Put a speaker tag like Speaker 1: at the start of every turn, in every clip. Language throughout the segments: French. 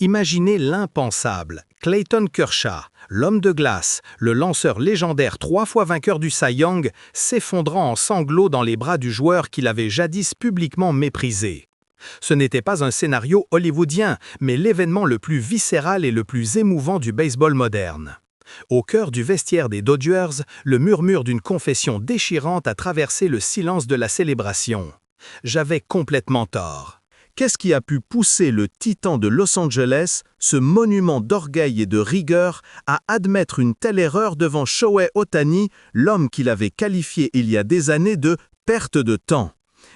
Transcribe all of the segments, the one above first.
Speaker 1: Imaginez l'impensable. Clayton Kershaw, l'homme de glace, le lanceur légendaire 3 fois vainqueur du Cy Young, s'effondrant en sanglots dans les bras du joueur qu'il avait jadis publiquement méprisé. Ce n'était pas un scénario hollywoodien, mais l'événement le plus viscéral et le plus émouvant du baseball moderne. Au cœur du vestiaire des Dodgers, le murmure d'une confession déchirante a traversé le silence de la célébration. J'avais complètement tort.
Speaker 2: Qu'est-ce qui a pu pousser le titan de Los Angeles, ce monument d'orgueil et de rigueur, à admettre une telle erreur devant Shohei Ohtani, l'homme qu'il avait qualifié il y a des années de « perte de temps ».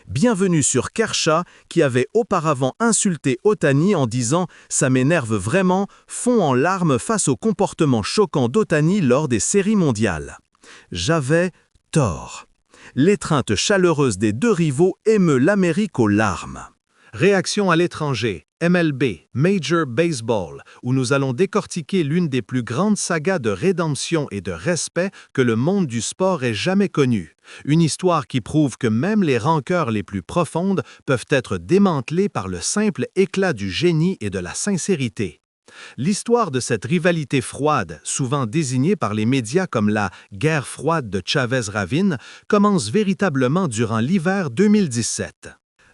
Speaker 2: Bienvenue sur Kershaw, qui avait auparavant insulté Ohtani en disant « ça m'énerve vraiment », fond en larmes face au comportement choquant d'Ohtani lors des séries mondiales. J'avais tort. L'étreinte chaleureuse des deux rivaux émeut l'Amérique aux larmes.
Speaker 1: Réaction à l'étranger, MLB, Major Baseball, où nous allons décortiquer l'une des plus grandes sagas de rédemption et de respect que le monde du sport ait jamais connue. Une histoire qui prouve que même les rancœurs les plus profondes peuvent être démantelées par le simple éclat du génie et de la sincérité. L'histoire de cette rivalité froide, souvent désignée par les médias comme la « guerre froide de Chavez-Ravine », commence véritablement durant l'hiver 2017.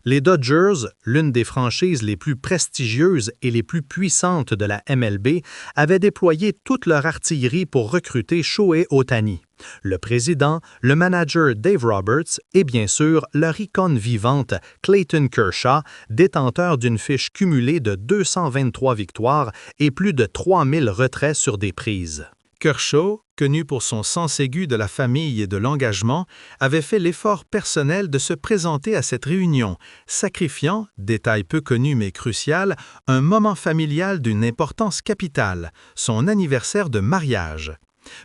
Speaker 1: Les Dodgers, l'une des franchises les plus prestigieuses et les plus puissantes de la MLB, avaient déployé toute leur artillerie pour recruter Shohei Ohtani. Le président, le manager Dave Roberts et bien sûr leur icône vivante Clayton Kershaw, détenteur d'une fiche cumulée de 223 victoires et plus de 3000 retraits sur des prises. Kershaw, connu pour son sens aigu de la famille et de l'engagement, avait fait l'effort personnel de se présenter à cette réunion, sacrifiant, détail peu connu mais crucial, un moment familial d'une importance capitale, son anniversaire de mariage.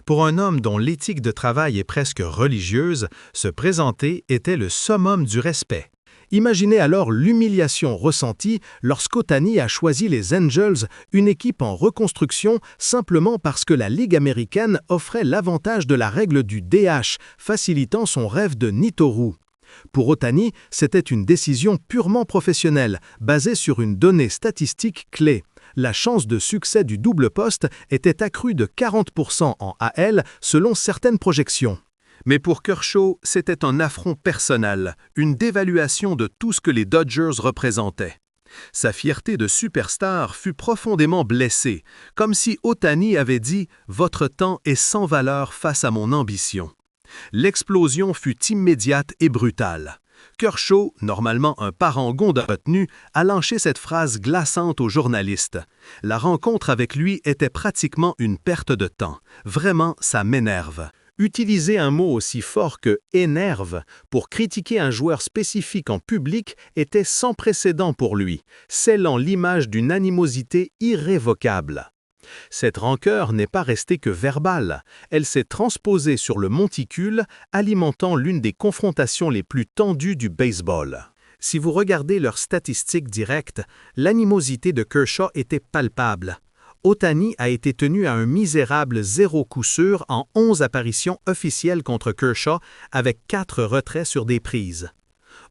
Speaker 1: Pour un homme dont l'éthique de travail est presque religieuse, se présenter était le summum du respect. Imaginez alors l'humiliation ressentie lorsqu'Ohtani a choisi les Angels, une équipe en reconstruction simplement parce que la Ligue américaine offrait l'avantage de la règle du DH, facilitant son rêve de Nitoru. Pour Ohtani, c'était une décision purement professionnelle, basée sur une donnée statistique clé. La chance de succès du double poste était accrue de 40% en AL selon certaines projections. Mais pour Kershaw, c'était un affront personnel, une dévaluation de tout ce que les Dodgers représentaient. Sa fierté de superstar fut profondément blessée, comme si Ohtani avait dit « Votre temps est sans valeur face à mon ambition ». L'explosion fut immédiate et brutale. Kershaw, normalement un parangon de retenue, a lancé cette phrase glaçante aux journalistes. La rencontre avec lui était pratiquement une perte de temps. Vraiment, ça m'énerve. Utiliser un mot aussi fort que « énerve » pour critiquer un joueur spécifique en public était sans précédent pour lui, scellant l'image d'une animosité irrévocable. Cette rancœur n'est pas restée que verbale, elle s'est transposée sur le monticule, alimentant l'une des confrontations les plus tendues du baseball. Si vous regardez leurs statistiques directes, l'animosité de Kershaw était palpable. Ohtani a été tenu à un misérable 0 coup sûr en 11 apparitions officielles contre Kershaw avec 4 retraits sur des prises.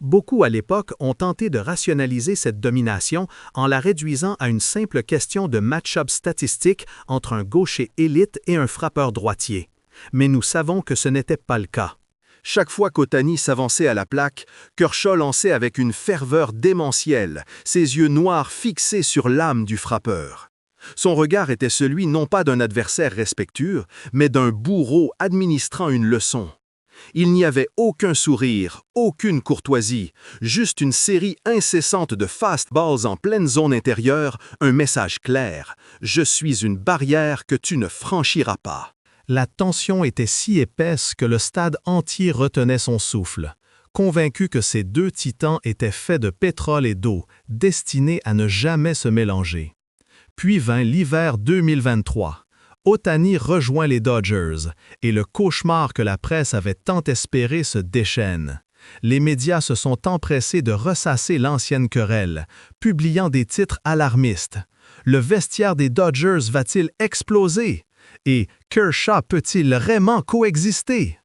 Speaker 1: Beaucoup à l'époque ont tenté de rationaliser cette domination en la réduisant à une simple question de match-up statistique entre un gaucher élite et un frappeur droitier. Mais nous savons que ce n'était pas le cas. Chaque fois qu'Ohtani s'avançait à la plaque, Kershaw lançait avec une ferveur démentielle, ses yeux noirs fixés sur l'âme du frappeur. Son regard était celui non pas d'un adversaire respectueux, mais d'un bourreau administrant une leçon. Il n'y avait aucun sourire, aucune courtoisie, juste une série incessante de fastballs en pleine zone intérieure, un message clair « Je suis une barrière que tu ne franchiras pas ». La tension était si épaisse que le stade entier retenait son souffle, convaincu que ces deux titans étaient faits de pétrole et d'eau, destinés à ne jamais se mélanger. Puis vint l'hiver 2023. Ohtani rejoint les Dodgers et le cauchemar que la presse avait tant espéré se déchaîne. Les médias se sont empressés de ressasser l'ancienne querelle, publiant des titres alarmistes. Le vestiaire des Dodgers va-t-il exploser? Et Kershaw peut-il vraiment coexister?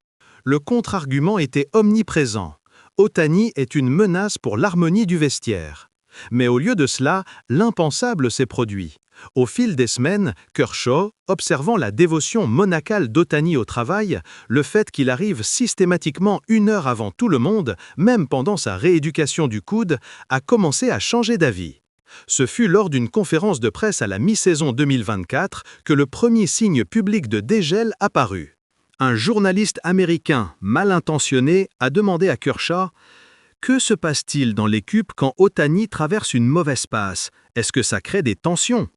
Speaker 1: Le contre-argument était omniprésent. Ohtani est une menace pour l'harmonie du vestiaire.
Speaker 2: Mais au lieu de cela, l'impensable s'est produit. Au fil des semaines, Kershaw, observant la dévotion monacale d'Ohtani au travail, le fait qu'il arrive systématiquement 1 heure avant tout le monde, même pendant sa rééducation du coude, a commencé à changer d'avis. Ce fut lors d'une conférence de presse à la mi-saison 2024 que le premier signe public de dégel apparut. Un journaliste américain mal intentionné a demandé à Kershaw « Que se passe-t-il dans l'équipe quand Ohtani traverse une mauvaise passe? Est-ce que ça crée des tensions ?»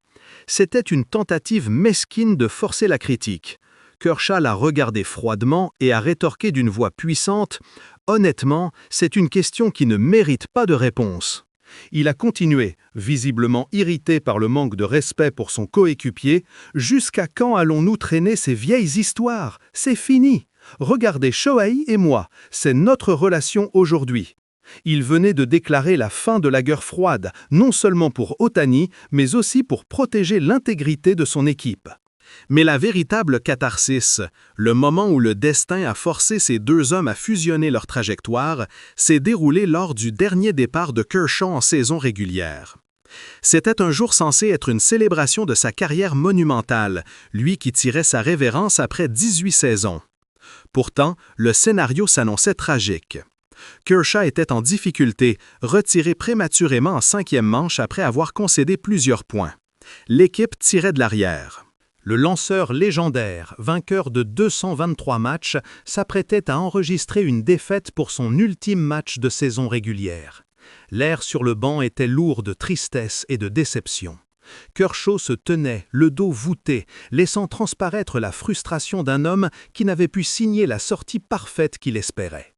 Speaker 2: C'était une tentative mesquine de forcer la critique. Kershaw l'a regardé froidement et a rétorqué d'une voix puissante « Honnêtement, c'est une question qui ne mérite pas de réponse. » Il a continué, visiblement irrité par le manque de respect pour son coéquipier. « Jusqu'à quand allons-nous traîner ces vieilles histoires? C'est fini. Regardez Shohei et moi, c'est notre relation aujourd'hui. » Il venait de déclarer la fin de la guerre froide, non seulement pour Ohtani, mais aussi pour protéger l'intégrité de son équipe. Mais la véritable catharsis, le moment où le destin a forcé ces deux hommes à fusionner leur trajectoire, s'est déroulé lors du dernier départ de Kershaw en saison régulière. C'était un jour censé être une célébration de sa carrière monumentale, lui qui tirait sa révérence après 18 saisons. Pourtant, le scénario s'annonçait tragique. Kershaw était en difficulté, retiré prématurément en 5e manche après avoir concédé plusieurs points. L'équipe tirait de l'arrière. Le lanceur légendaire, vainqueur de 223 matchs, s'apprêtait à enregistrer une défaite pour son ultime match de saison régulière. L'air sur le banc était lourd de tristesse et de déception. Kershaw se tenait, le dos voûté, laissant transparaître la frustration d'un homme qui n'avait pu signer la sortie parfaite qu'il espérait.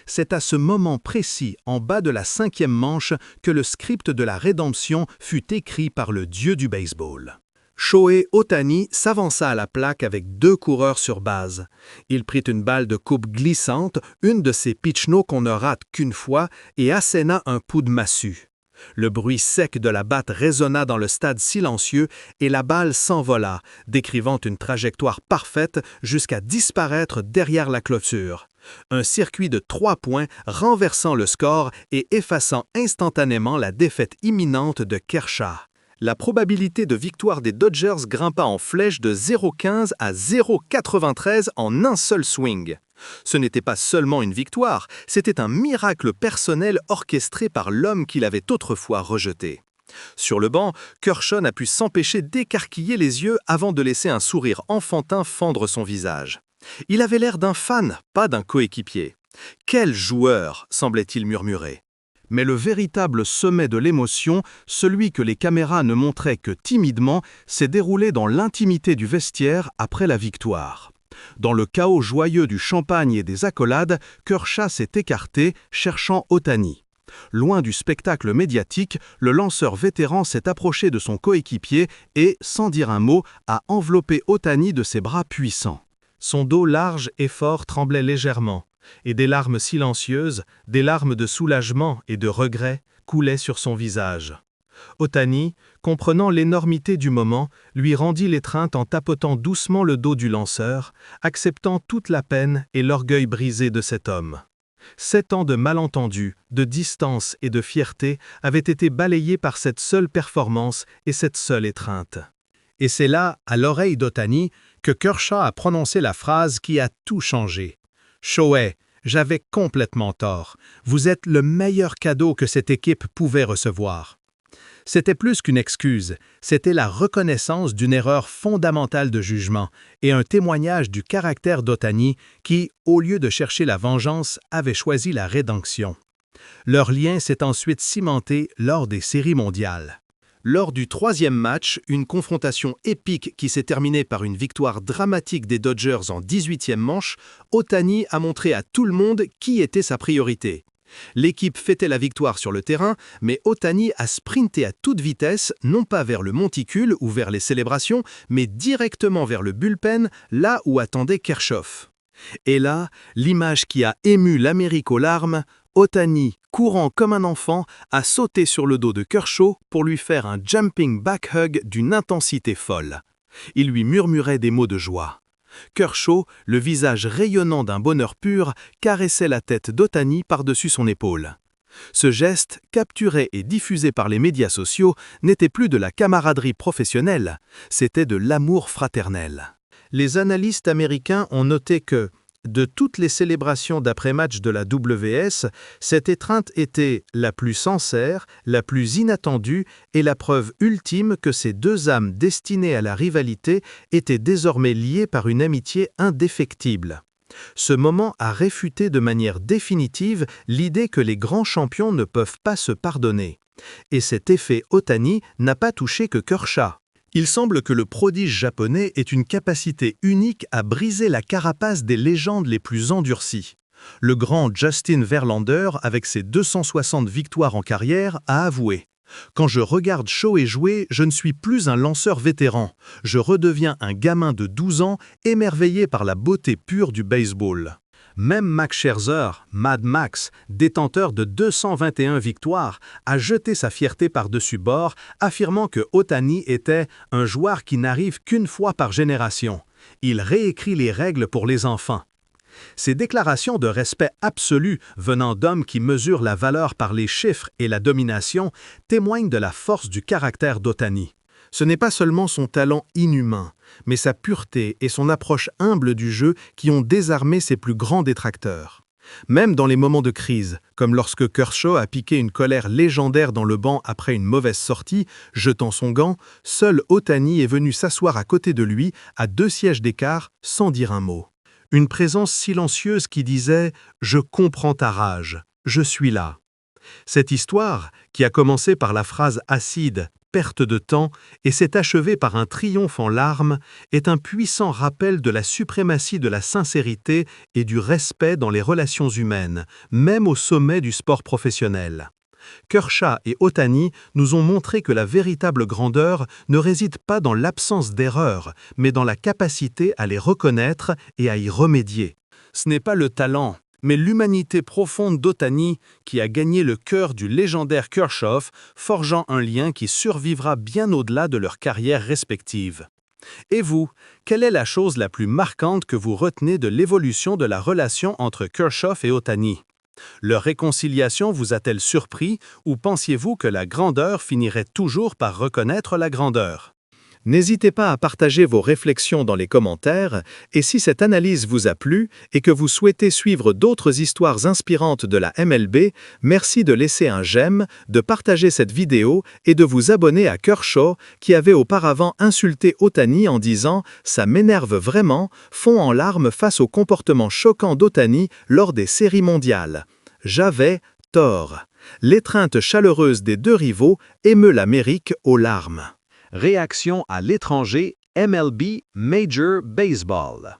Speaker 2: C'est à ce moment précis, en bas de la 5e manche, que le script de la rédemption fut écrit par le dieu du baseball. Shohei Ohtani s'avança à la plaque avec 2 coureurs sur base. Il prit une balle de coupe glissante, une de ces pitch-no qu'on ne rate qu'une fois, et asséna un coup de massue. Le bruit sec de la batte résonna dans le stade silencieux et la balle s'envola, décrivant une trajectoire parfaite jusqu'à disparaître derrière la clôture. Un circuit de 3 points renversant le score et effaçant instantanément la défaite imminente de Kershaw. La probabilité de victoire des Dodgers grimpa en flèche de 0,15 à 0,93 en un seul swing. Ce n'était pas seulement une victoire, c'était un miracle personnel orchestré par l'homme qu'il avait autrefois rejeté. Sur le banc, Kershaw n'a pu s'empêcher d'écarquiller les yeux avant de laisser un sourire enfantin fendre son visage. Il avait l'air d'un fan, pas d'un coéquipier. « Quel joueur !» semblait-il murmurer. Mais le véritable sommet de l'émotion, celui que les caméras ne montraient que timidement, s'est déroulé dans l'intimité du vestiaire après la victoire. Dans le chaos joyeux du champagne et des accolades, Kershaw s'est écarté, cherchant Ohtani. Loin du spectacle médiatique, le lanceur vétéran s'est approché de son coéquipier et, sans dire un mot, a enveloppé Ohtani de ses bras puissants. Son dos large et fort tremblait légèrement, et des larmes silencieuses, des larmes de soulagement et de regret, coulaient sur son visage. Ohtani, comprenant l'énormité du moment, lui rendit l'étreinte en tapotant doucement le dos du lanceur, acceptant toute la peine et l'orgueil brisé de cet homme. 7 ans de malentendus, de distance et de fierté avaient été balayés par cette seule performance et cette seule étreinte. Et c'est là, à l'oreille d'Ohtani, que Kershaw a prononcé la phrase qui a tout changé. « Shohei, j'avais complètement tort. Vous êtes le meilleur cadeau que cette équipe pouvait recevoir. » C'était plus qu'une excuse, c'était la reconnaissance d'une erreur fondamentale de jugement et un témoignage du caractère d'Ohtani qui, au lieu de chercher la vengeance, avait choisi la rédemption. Leur lien s'est ensuite cimenté lors des séries mondiales. Lors du 3e match, une confrontation épique qui s'est terminée par une victoire dramatique des Dodgers en 18e manche, Ohtani a montré à tout le monde qui était sa priorité. L'équipe fêtait la victoire sur le terrain, mais Ohtani a sprinté à toute vitesse, non pas vers le monticule ou vers les célébrations, mais directement vers le bullpen, là où attendait Kershaw. Et là, l'image qui a ému l'Amérique aux larmes, Ohtani, courant comme un enfant, a sauté sur le dos de Kershaw pour lui faire un jumping back hug d'une intensité folle. Il lui murmurait des mots de joie. Kershaw, le visage rayonnant d'un bonheur pur, caressait la tête d'Ohtani par-dessus son épaule. Ce geste, capturé et diffusé par les médias sociaux, n'était plus de la camaraderie professionnelle, c'était de l'amour fraternel. Les analystes américains ont noté que, de toutes les célébrations d'après-match de la WS, cette étreinte était la plus sincère, la plus inattendue et la preuve ultime que ces deux âmes destinées à la rivalité étaient désormais liées par une amitié indéfectible. Ce moment a réfuté de manière définitive l'idée que les grands champions ne peuvent pas se pardonner. Et cet effet Ohtani n'a pas touché que Kershaw. Il semble que le prodige japonais ait une capacité unique à briser la carapace des légendes les plus endurcies. Le grand Justin Verlander, avec ses 260 victoires en carrière, a avoué « Quand je regarde Shohei jouer, je ne suis plus un lanceur vétéran. Je redeviens un gamin de 12 ans, émerveillé par la beauté pure du baseball. » Même Max Scherzer, Mad Max, détenteur de 221 victoires, a jeté sa fierté par-dessus bord, affirmant que Ohtani était « un joueur qui n'arrive qu'une fois par génération. Il réécrit les règles pour les enfants. » Ces déclarations de respect absolu venant d'hommes qui mesurent la valeur par les chiffres et la domination témoignent de la force du caractère d'Ohtani. Ce n'est pas seulement son talent inhumain, mais sa pureté et son approche humble du jeu qui ont désarmé ses plus grands détracteurs. Même dans les moments de crise, comme lorsque Kershaw a piqué une colère légendaire dans le banc après une mauvaise sortie, jetant son gant, seul Ohtani est venu s'asseoir à côté de lui, à 2 sièges d'écart, sans dire un mot. Une présence silencieuse qui disait « Je comprends ta rage, je suis là ». Cette histoire, qui a commencé par la phrase acide « perte de temps » et s'est achevée par un triomphe en larmes, est un puissant rappel de la suprématie de la sincérité et du respect dans les relations humaines, même au sommet du sport professionnel. Kershaw et Ohtani nous ont montré que la véritable grandeur ne réside pas dans l'absence d'erreurs, mais dans la capacité à les reconnaître et à y remédier. Ce n'est pas le talent, mais l'humanité profonde d'Ohtani qui a gagné le cœur du légendaire Kershaw, forgeant un lien qui survivra bien au-delà de leurs carrières respectives. Et vous, quelle est la chose la plus marquante que vous retenez de l'évolution de la relation entre Kershaw et Ohtani? Leur réconciliation vous a-t-elle surpris ou pensiez-vous que la grandeur finirait toujours par reconnaître la grandeur? N'hésitez pas à partager vos réflexions dans les commentaires et si cette analyse vous a plu et que vous souhaitez suivre d'autres histoires inspirantes de la MLB, merci de laisser un j'aime, de partager cette vidéo et de vous abonner à Kershaw qui avait auparavant insulté Ohtani en disant « ça m'énerve vraiment », fond en larmes face au comportement choquant d'Ohtani lors des séries mondiales. J'avais tort. L'étreinte chaleureuse des deux rivaux émeut l'Amérique aux larmes. Réaction à l'étranger, MLB Major Baseball.